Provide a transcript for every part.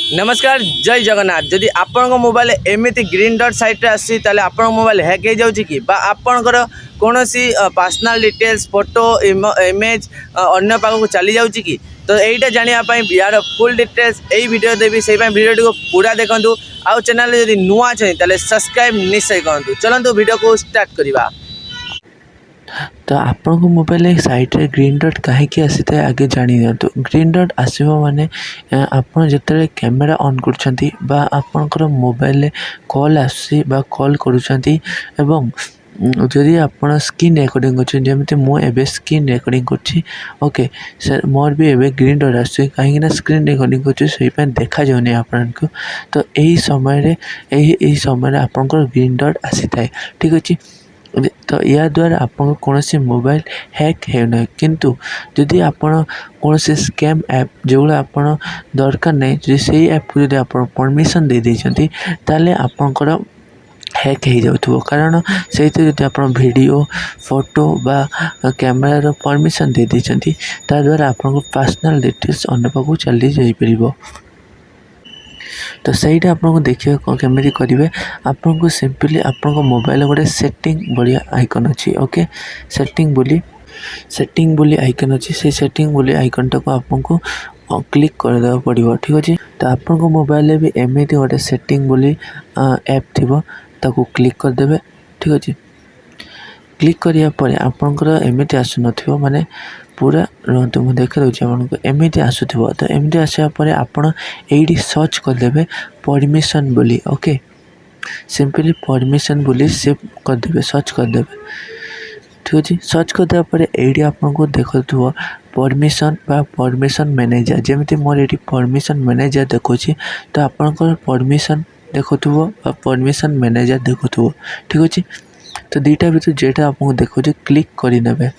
नमस्कार जय जगन्नाथ। जदि आपण मोबाइल एमती ग्रीन डॉट साइट आसी आप मोबाइल हैक हो जाऊँ कि आपणकर कौन सी पर्सनल डिटेल्स फोटो इमेज अन्य पाखक चली जाऊँ कि तो यहीटा जानापी यार फुल डिटेल्स यही वीडियो देवी से वीडियो को पूरा देखूँ। आउ चैनल जब नुआ अच्छे सब्सक्राइब निश्चय करूँ। चलतु वीडियो को स्टार्ट करवा। तो आपण मोबाइल साइट रे ग्रीन डॉट कहीं आसी था आगे जानी दिंतु। ग्रीन डॉट आसो माने आपड़ जिते कैमेरा ऑन कर मोबाइल कॉल आसी कॉल करुँच जदि आप स्क्रीन रेकर्डिंग करते मुझे स्क्रीन रेकर्डिंग कर ओके मोर भी एवं ग्रीन डॉट आस कहीं स्क्रीन रेकर्डिंग कर देखा जाऊनी आपन को। तो यही समय आपंकर ग्रीन डॉट आसी थाए ठीक अच्छे। तो या द्वारा आपन कौन मोबाइल हैक होना किंतु जदि आपन कौन स्कैम ऐप जो आपन दरकार नहीं जो से ऐप को जब आप परमिशन दे देते ताले आपनकर हैक हो जाऊ। कारण से जब आप वीडियो फोटो बा कैमेरार परमिशन दे देते ता द्वारा आपन पर्सनल डिटेल्स अन्य पाक चली जापर। तो सहीटा आपको देखिए केमी करेंगे आपको सिंपली आपको मोबाइल गोटे सेटिंग बढ़िया आइकन अच्छी ओके सेटिंग बोली आइकन अच्छी से सेटिंग बोली आइकन टाक आपको क्लिक करदे पड़ो ठीक अच्छे। तो आपको मोबाइल भी एमती गोटे सेटिंग बोली ऐप थी ताको क्लिक करदे ठीक अच्छे। क्लिक करापर आपंकर एमती आसुन माने पूरा रुहतु मुझे देखा दूसरी आपको एमती आसुव। तो एमती आसापर आपड़ ये सर्च करदे परमिशन बोली ओके सिंपली परमिशन बोली सेव करदे सर्च करदे ठीक अच्छे। सर्च करदेपर ये आपको देखु परमिशन बा परमिशन मैनेजर जमी मोर ये परमिशन मैनेजर देखुँ। तो आपंकर परमिशन देखु परमिशन मैनेजर देखु ठीक अच्छे। तो दुईटा भर जेटा आपको देखो क्लिक करने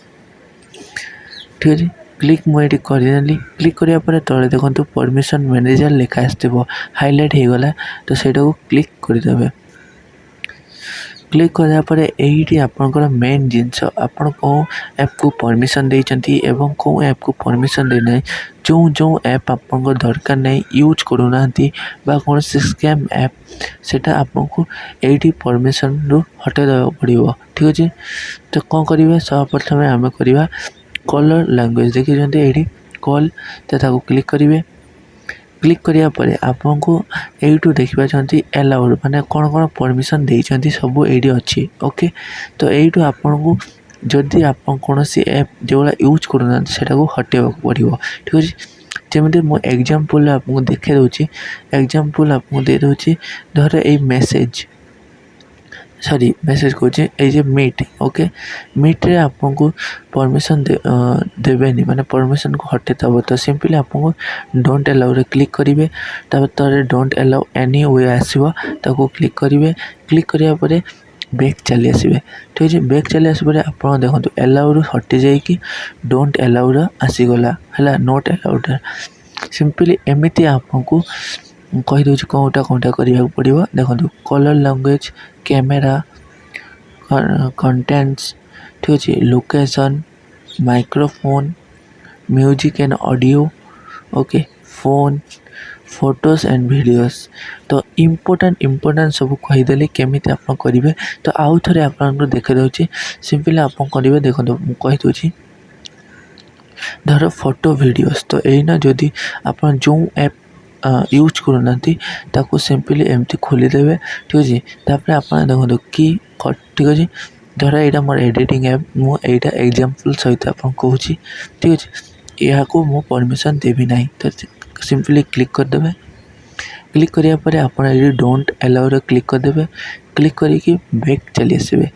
ठीक अच्छे। क्लिक मुझे करनेली क्लिक करापर तले देखो परमिशन मैनेजर लेखा आसो हाइलाइट हो गला। तो सहीटा को क्लिक करदे क्लिक करापर यही आपंकर मेन जिनस आप ऐप को परमिशन देती एवं कौ ऐप को परमिशन देना जो जो ऐप आप दरकार नहीं यूज करूना कौन स्कैम ऐप सेटा आपको यही परमिशन रू हटे देवा पड़ो ठीक अच्छे। तो कौन करेंगे सर्वप्रथम आम करवा कलर लैंग्वेज देखिए ये कॉल तो क्लिक करेंगे। क्लिक करापर आपको यू देखा चाहती एलाउड माने कौन कौन परमिशन देती सब ये अच्छी ओके। तो यू आपको जदि आप कौन ऐप जो यूज करूना से हटेवा पड़ो ठीक अच्छे। जमी मुझे एग्जांपल आपको देखे दूसरी एग्जांपल आपको दे दूसरी धर ये मेसेज कहे मीट ओके मीट रे आपको परमिशन देवेनि माने परमिशन को हटे दब। तो सिंपली आपको डोंट एलाउ रे क्लिक करेंगे तार डोंट एलाउ एनी वे आसो ताको क्लिक करेंगे। क्लिक करापर बैक चली आसवे ठीक अच्छे। बैक चली आसपर आप देखो एलाउ रू हटि जाकि डोंट एलाउ रा आसीगला है नॉट एलाउड सिंपली एमती आपको कहीदे कौटा कौटा करने पड़ो देखो कलर लैंग्वेज कैमेरा कंटेंट्स ठीक अच्छे location microphone music and audio okay phone photos and videos. तो इम्पोर्टाट सब कहीदेली केमी आप करेंगे। तो आउ थे आप देखा दूसरी सिंपली आप करेंगे देखो कहीदे धर फोटो वीडियोस। तो यही जदि आप जो ऐप यूज करूना ताको सिंपली एमती खोलीदेवे ठीक अच्छे। तापर आप देखो कि ठीक अच्छे धर यहाँ मोर एडिटिंग ऐप मुझे एग्जांपल सहित आप कहूँ ठीक अच्छे। यहाँ को मु परमिशन देवी ना तो सिंपली क्लिक करदे क्लिक करापर आप डोंट एलाउ रे क्लिक करदे क्लिक करके बैक चली आसवे।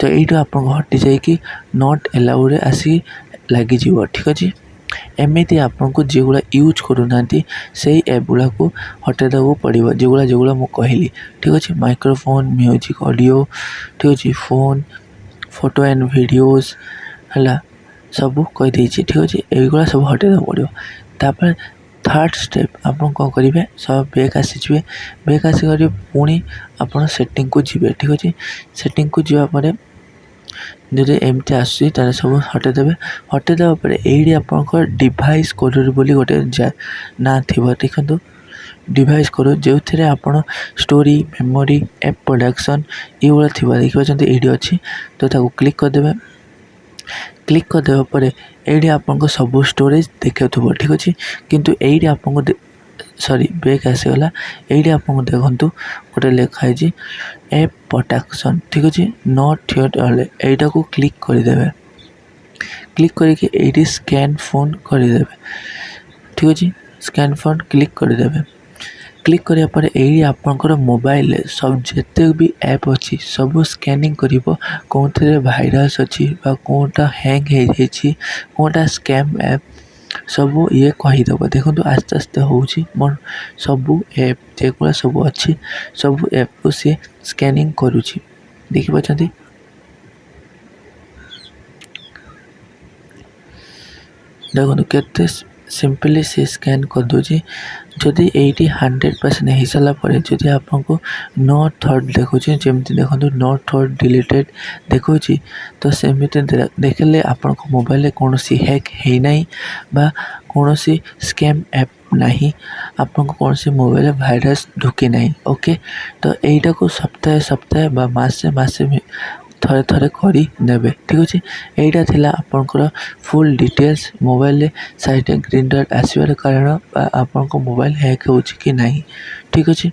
तो यही आप हटि जाकि नॉट एलाउ रे आसी लगी ठीक अच्छे। एमती आपको जोगुला यूज करूना से ऐप गुड़ा को हटेदेव पड़ो जोगुला मुझे कहली ठीक अच्छे। माइक्रोफोन म्यूजिक ऑडियो ठीक अच्छे फोन फोटो एंड वीडियोस है सब कहीदे ठीक अच्छे। युवा सब हटेदेव पड़ो। तापर थर्ड स्टेप आप कौन करेंगे सब बैक आसीजे बैक आसिक पुणी आप सेटिंग को जी ठीक अच्छे। सेटिंग को जापर जब एमती आस सब हटेदेवे हटेदेवापर ये आप डिवाइस कोडर बोली गोटे ना थी देखो डिवाइस करो जो थे आपण स्टोरी मेमोरी एप प्रोडक्शन ये थी देखिए ये अच्छी तो ताको क्लिक करदे क्लिक करदेवा पर ये आपको सब स्टोरेज देखो ठीक अच्छे किंतु ये आपको सॉरी बैक आसीगला ये आपको देखूँ गोटे लिखाई एप प्रोटेक्शन ठीक अच्छे नॉट योर यहाँ को क्लिक करदे क्लिक करके ये स्कैन फोन करदे ठीक अच्छे स्कैन फोन क्लिक करदे क्लिक करिया पर यही आपंकर मोबाइल सब जिते भी ऐप अच्छी सब स्कैनिंग करिवो कौन थे भाइरस अच्छी कौनटा हैंग हो जाइए कौनटा स्कैम ऐप सब ये कहीदेव देखो आस्ते आस्ते होची मोर सब ऐप जेगुला सब अच्छी सब ऐप को सी स्कैनिंग करुची देखि पाछंती देखो केते सिंपली से स्कैन कर दूची जदि एटी 100% हो सारापर जदि आपको नो थर्ड देखो जमी देखो नो थर्ड डिलीटेड देखो तो सेमती देखले आपण मोबाइल कौन सी हैक है नहीं बा कौन सी स्कैम ऐप नहीं आपन कौन सी मोबाइल भाइरस ढुकी नहीं ओके तो यहीटा को सप्ताहे सप्ताहे बा मासे मासे थरे थरे करी नेबे ठीक अच्छे यहाँ थिला आपनकर full details mobile side green dot आसबार कारण आपन मोबाइल हैक हो कि नहीं ठीक अच्छे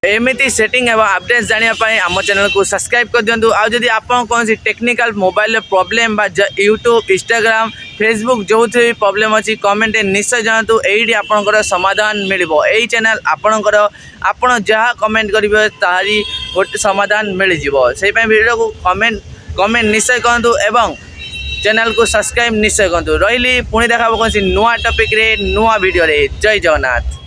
एमती सेटिंग एवं अपडेट्स जानापी आम चैनल को सब्सक्राइब कर दिंतु आदि आप कौन सी technical mobile problem YouTube Instagram Facebook जो भी प्रोब्लेम अच्छी कमेंट निश्चय जानतु यही आपंकर समाधान मिल यही चैनल आपणकर आपण जहाँ कमेंट करेंगे तारी गोटे समाधान मिल से वीडियो को कमेंट निश्चय करूँ एवं चैनल को सब्सक्राइब निश्चय करूँ रही पुणी देखा कौन नुआ टॉपिक रे नुआ वीडियो रे जय जगन्नाथ।